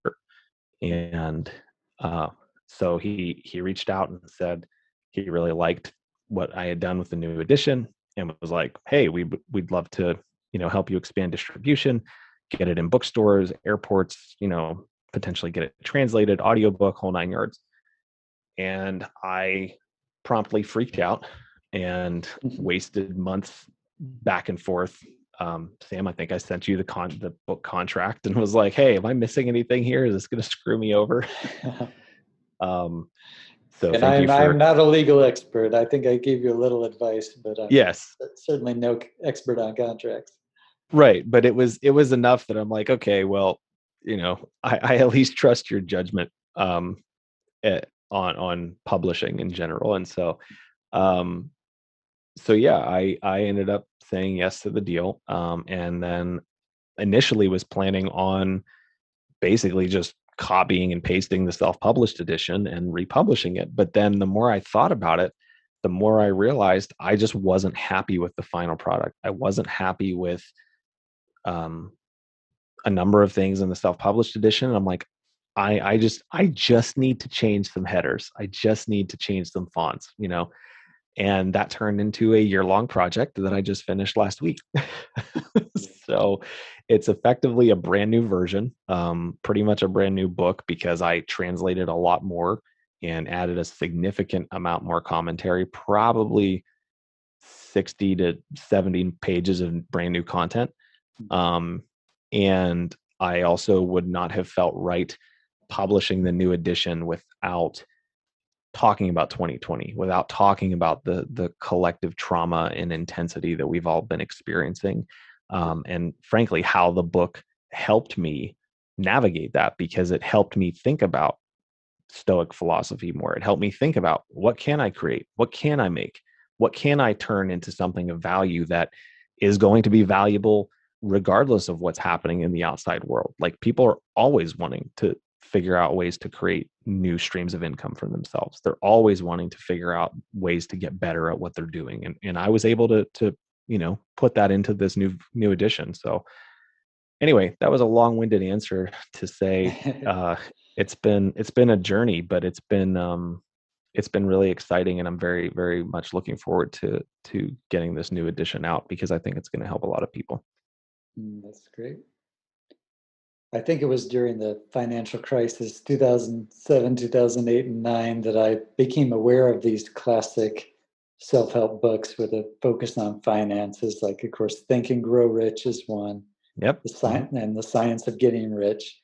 and So he reached out and said he really liked what I had done with the new edition, and was like, "Hey, we'd love to, help you expand distribution, get it in bookstores, airports, potentially get it translated, audiobook, whole nine yards." And I promptly freaked out and wasted months back and forth. Sam, I think I sent you the book contract and was like, "Hey, am I missing anything here? Is this going to screw me over?" um, so And thank you I'm for. not a legal expert. I think I gave you a little advice, but I'm Yes, certainly no expert on contracts. right. But it was enough that I'm like, okay, well, I at least trust your judgment on publishing in general, and um, so yeah, I ended up saying yes to the deal, and then initially was planning on basically just copying and pasting the self-published edition and republishing it. But then the more I thought about it, the more I realized I just wasn't happy with the final product. I wasn't happy with um, a number of things in the self-published edition. I'm like, I just need to change some headers. I just need to change some fonts. And that turned into a year-long project that I just finished last week. So it's effectively a brand new version, pretty much a brand new book, because I translated a lot more and added a significant amount more commentary, probably 60 to 70 pages of brand new content. And I also would not have felt right publishing the new edition without talking about 2020, without talking about the collective trauma and intensity that we've all been experiencing, and frankly how the book helped me navigate that, because it helped me think about Stoic philosophy more. It helped me think about, what can I create, what can I make, what can I turn into something of value that is going to be valuable regardless of what's happening in the outside world. Like, people are always wanting to figure out ways to create new streams of income for themselves. They're always wanting to figure out ways to get better at what they're doing. And I was able to put that into this new edition. So anyway, that was a long-winded answer to say it's been a journey, but it's been really exciting, and I'm very, very much looking forward to getting this new edition out, because I think it's going to help a lot of people. That's great. I think it was during the financial crisis, 2007, 2008, and 9, that I became aware of these classic self-help books with a focus on finances. Like, of course, Think and Grow Rich is one. Yep. And The Science of Getting Rich.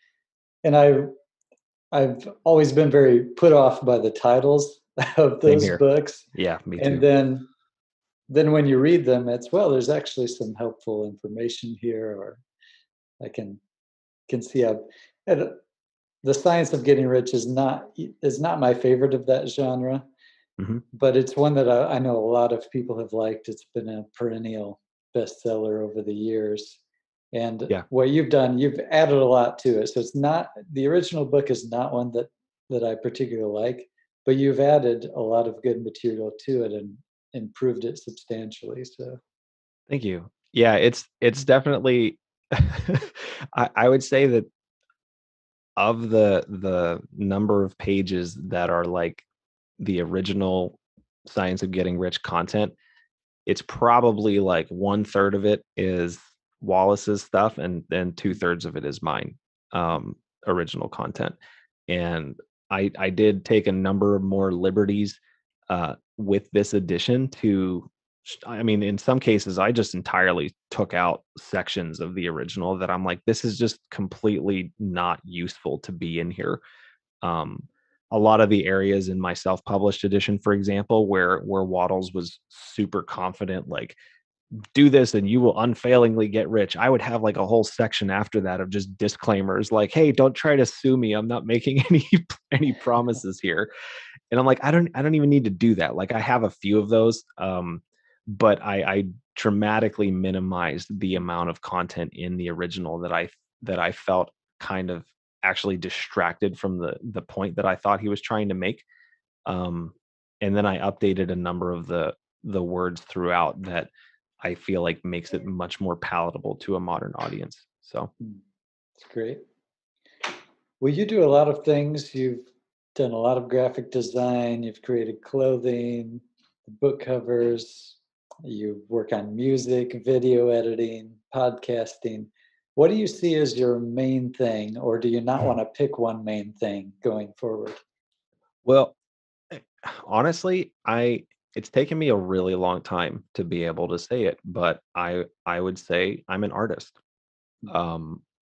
And I've always been very put off by the titles of Same those here. books. Yeah, me too. And then when you read them, it's, well, there's actually some helpful information here, or I can see how. And The Science of Getting Rich is not my favorite of that genre, but it's one that I know a lot of people have liked. It's been a perennial bestseller over the years. And Yeah. what you've done, you've added a lot to it. So it's not, the original book is not one that I particularly like, but you've added a lot of good material to it and improved it substantially. So Thank you. Yeah, it's definitely I would say that of the number of pages that are like the original Science of Getting Rich content, it's probably like 1/3 of it is Wallace's stuff, and then 2/3 of it is mine, original content. And I did take a number of more liberties with this edition to. I mean, in some cases, I just entirely took out sections of the original that I'm like, this is just completely not useful to be in here. Um, a lot of the areas in my self-published edition, for example, where Waddles was super confident, like, do this and you will unfailingly get rich, I would have like a whole section after that of just disclaimers, like, hey, don't try to sue me, I'm not making any promises here. And I'm like, I don't even need to do that. Like, I have a few of those, but I dramatically minimized the amount of content in the original that I felt kind of actually distracted from the point that I thought he was trying to make. Um, and then I updated a number of the words throughout that I feel like makes it much more palatable to a modern audience. So it's great. Well, you do a lot of things. done a lot of graphic design, you've created clothing, book covers, you work on music, video editing, podcasting. What do you see as your main thing, or do you not want to pick one main thing going forward? Well, honestly, it's taken me a really long time to be able to say it, but I would say I'm an artist.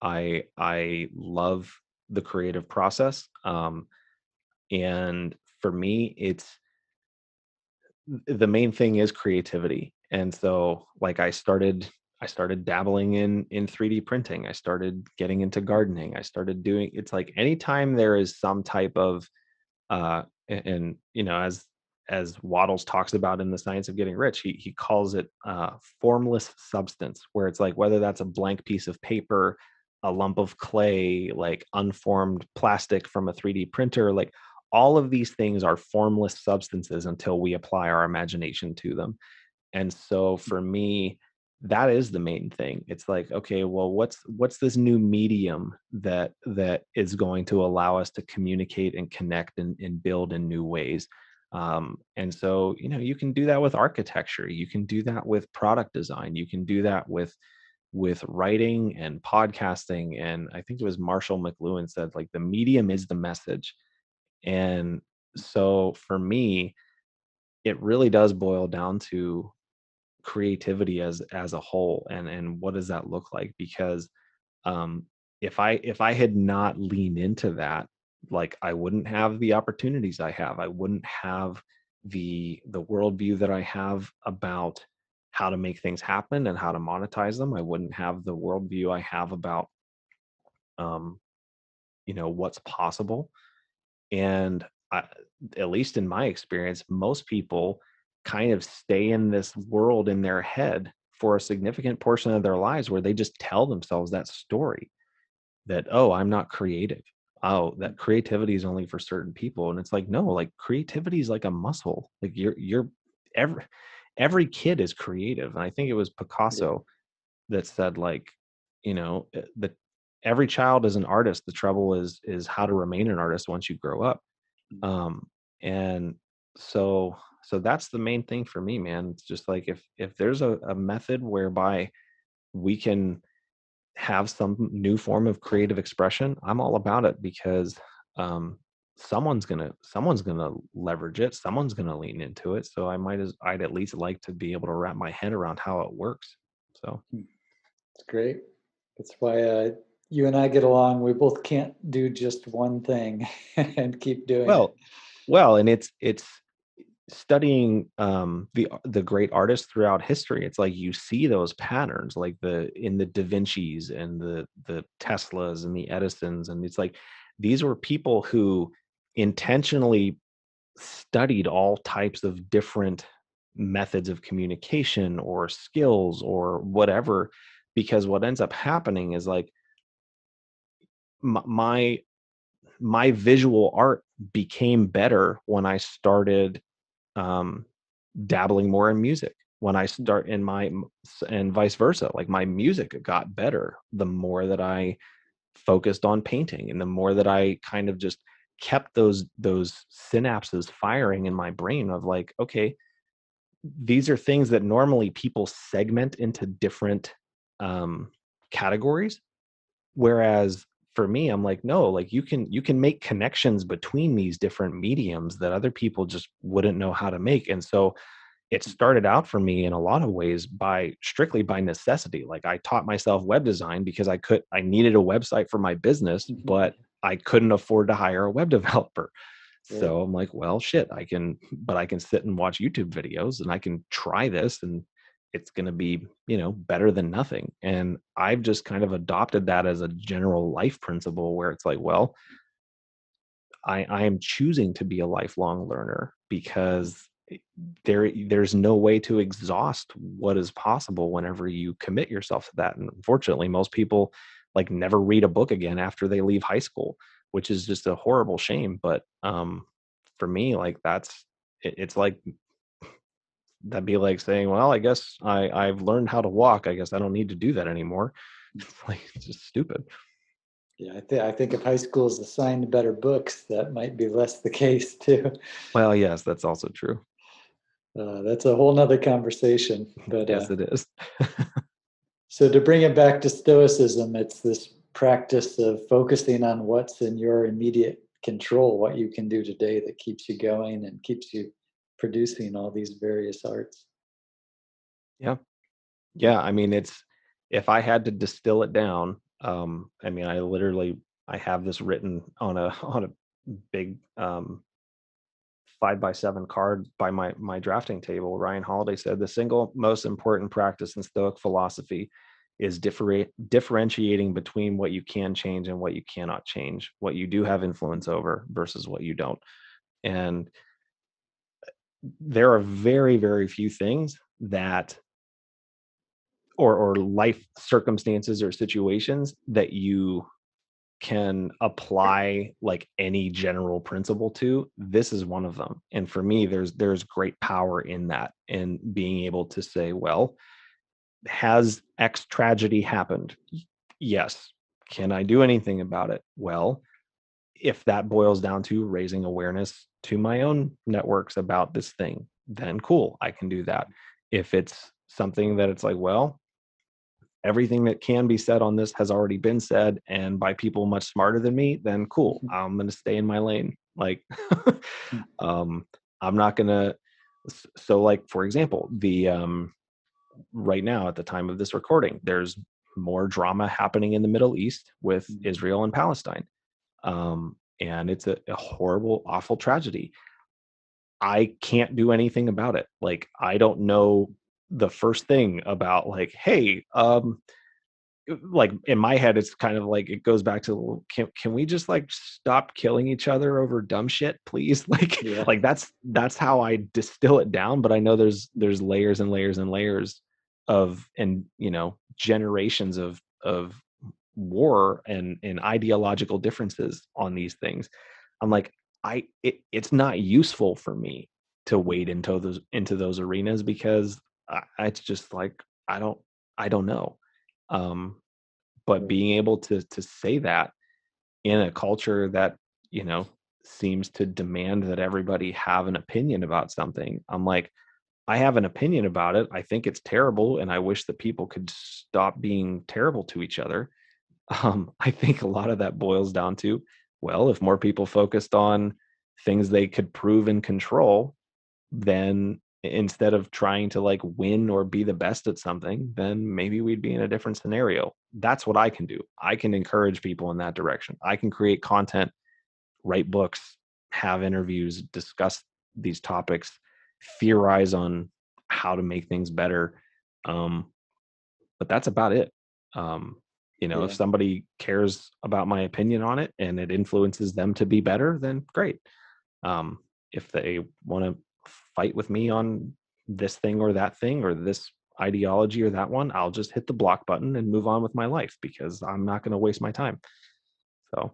I love the creative process. And for me, it's the main thing is creativity. And so like I started dabbling in 3D printing. I started getting into gardening. I started doing it's like anytime there is some type of and as Waddles talks about in the Science of Getting Rich, he calls it formless substance, where it's like whether that's a blank piece of paper, a lump of clay, like unformed plastic from a 3D printer, like all of these things are formless substances until we apply our imagination to them. And so for me, that is the main thing. It's like, okay, well, what's this new medium that is going to allow us to communicate and connect and build in new ways? And so, you can do that with architecture. You can do that with product design. You can do that with writing and podcasting. And I think it was Marshall McLuhan said, like, the medium is the message. And so for me, it really does boil down to creativity as a whole, and what does that look like? Because um if I had not leaned into that, like, I wouldn't have the opportunities I have. I wouldn't have the worldview that I have about how to make things happen and how to monetize them. I wouldn't have the worldview I have about um what's possible. And I, at least in my experience, most people kind of stay in this world in their head for a significant portion of their lives, where they just tell themselves that story that, oh, I'm not creative. Oh, that creativity is only for certain people. And it's like, no, like, creativity is like a muscle. Like, you're every kid is creative. And I think it was Yeah. Picasso that said, like, that every child is an artist. The trouble is how to remain an artist once you grow up. um and so that's the main thing for me, man. It's just like, if there's a method whereby we can have some new form of creative expression, I'm all about it, because um someone's gonna leverage it, someone's gonna lean into it. So I'd at least like to be able to wrap my head around how it works. So It's great. That's why you and I get along. We both can't do just one thing and keep doing it. well and it's studying the great artists throughout history. It's like you see those patterns, like the Da Vinci's and the Teslas and the Edisons. And it's like these were people who intentionally studied all types of different methods of communication or skills or whatever, because what ends up happening is, like, my my visual art became better when I started um dabbling more in music. When I start in and vice versa, like, my music got better the more that I focused on painting, and the more that I kind of just kept those synapses firing in my brain of, like, okay, these are things that normally people segment into different um categories. Whereas for me, I'm like, no, like, you can make connections between these different mediums that other people just wouldn't know how to make. And so it started out for me in a lot of ways by strictly by necessity. Like, I taught myself web design because I needed a website for my business, but I couldn't afford to hire a web developer. Right. So I'm like, well, shit, I can sit and watch YouTube videos, and I can try this, and it's going to be, better than nothing. And I've just kind of adopted that as a general life principle, where it's like, well, I am choosing to be a lifelong learner, because there's no way to exhaust what is possible whenever you commit yourself to that. And unfortunately, most people, like, never read a book again after they leave high school, which is just a horrible shame. But for me, like, it's like, that'd be like saying, well, I guess I've learned how to walk. I guess I don't need to do that anymore. It's like, it's just stupid. Yeah, I think if high school is assigned better books, that might be less the case too. Well, yes, that's also true. That's a whole nother conversation. But Yes, it is. so to bring it back to Stoicism, it's this practice of focusing on what's in your immediate control, what you can do today that keeps you going and keeps you producing all these various arts. Yeah. Yeah. I mean, if I had to distill it down, I mean, I have this written on a on a big 5x7 card by my drafting table. Ryan Holiday said the single most important practice in Stoic philosophy is differentiating between what you can change and what you cannot change, what you do have influence over versus what you don't. And there are very, very few things that or life circumstances or situations that you can apply like any general principle to. This is one of them. And for me, there's great power in that, in being able to say, well, has X tragedy happened? Yes. Can I do anything about it? Well, if that boils down to raising awareness to my own networks about this thing, then cool, I can do that. If it's something that it's like, well, everything that can be said on this has already been said and by people much smarter than me, then cool, I'm going to stay in my lane. Like, um, I'm not going to. So like, for example, right now at the time of this recording, there's more drama happening in the Middle East with Israel and Palestine. And it's a horrible, awful tragedy. I can't do anything about it. Like, I don't know the first thing about like, hey, like in my head, it's kind of like it goes back to can we just like stop killing each other over dumb shit, please? Like, Yeah. like that's how I distill it down. But I know there's layers and layers and layers of, and generations of war and ideological differences on these things. I'm like, it's not useful for me to wade into those arenas because it's just like I don't know. Um, but being able to say that in a culture that you know seems to demand that everybody have an opinion about something, I'm like, I have an opinion about it. I think it's terrible, and I wish that people could stop being terrible to each other. I think a lot of that boils down to, well, if more people focused on things they could prove and control, then instead of trying to like win or be the best at something, then maybe we'd be in a different scenario. That's what I can do. I can encourage people in that direction. I can create content, write books, have interviews, discuss these topics, theorize on how to make things better. But that's about it. Um, if Yeah. somebody cares about my opinion on it and it influences them to be better, then great. If they want to fight with me on this thing or that thing or this ideology or that one, I'll just hit the block button and move on with my life because I'm not going to waste my time. So,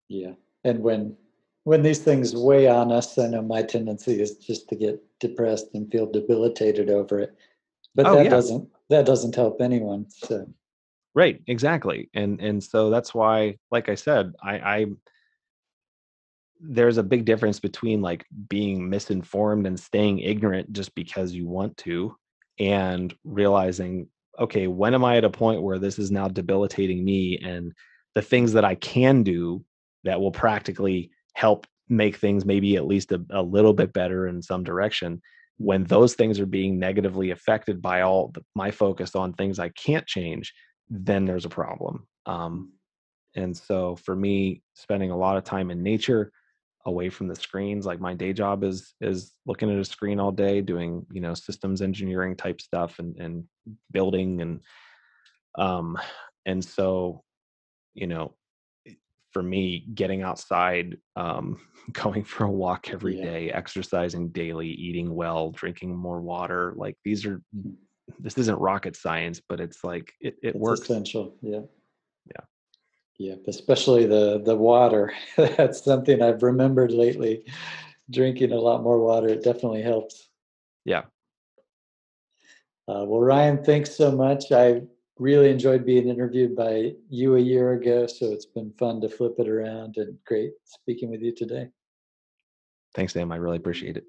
Yeah. And when these things weigh on us, I know my tendency is just to get depressed and feel debilitated over it. But oh yeah, that doesn't help anyone. So right, exactly. And so that's why, like I said, I there's a big difference between like being misinformed and staying ignorant just because you want to, and realizing, okay, when am I at a point where this is now debilitating me, and the things that I can do that will practically help make things maybe at least a little bit better in some direction, when those things are being negatively affected by my focus on things I can't change, then there's a problem. And so for me, spending a lot of time in nature, away from the screens, like my day job is looking at a screen all day, doing systems engineering type stuff and building um and so you know for me, getting outside, going for a walk every yeah, day, exercising daily, eating well, drinking more water, like this isn't rocket science, but it's like it it's works. essential. Yeah. Yeah. Yeah. Especially the water. That's something I've remembered lately. Drinking a lot more water, it definitely helps. Yeah. Well, Ryan, thanks so much. I really enjoyed being interviewed by you a year ago, so it's been fun to flip it around, and great speaking with you today. Thanks, Sam. I really appreciate it.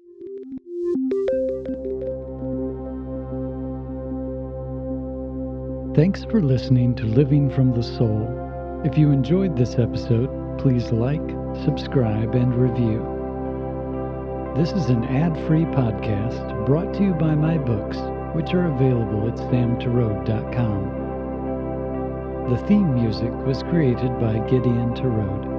Thanks for listening to Living from the Soul. If you enjoyed this episode, please like, subscribe, and review. This is an ad-free podcast brought to you by my books, which are available at samtarode.com. The theme music was created by Gideon Tarode.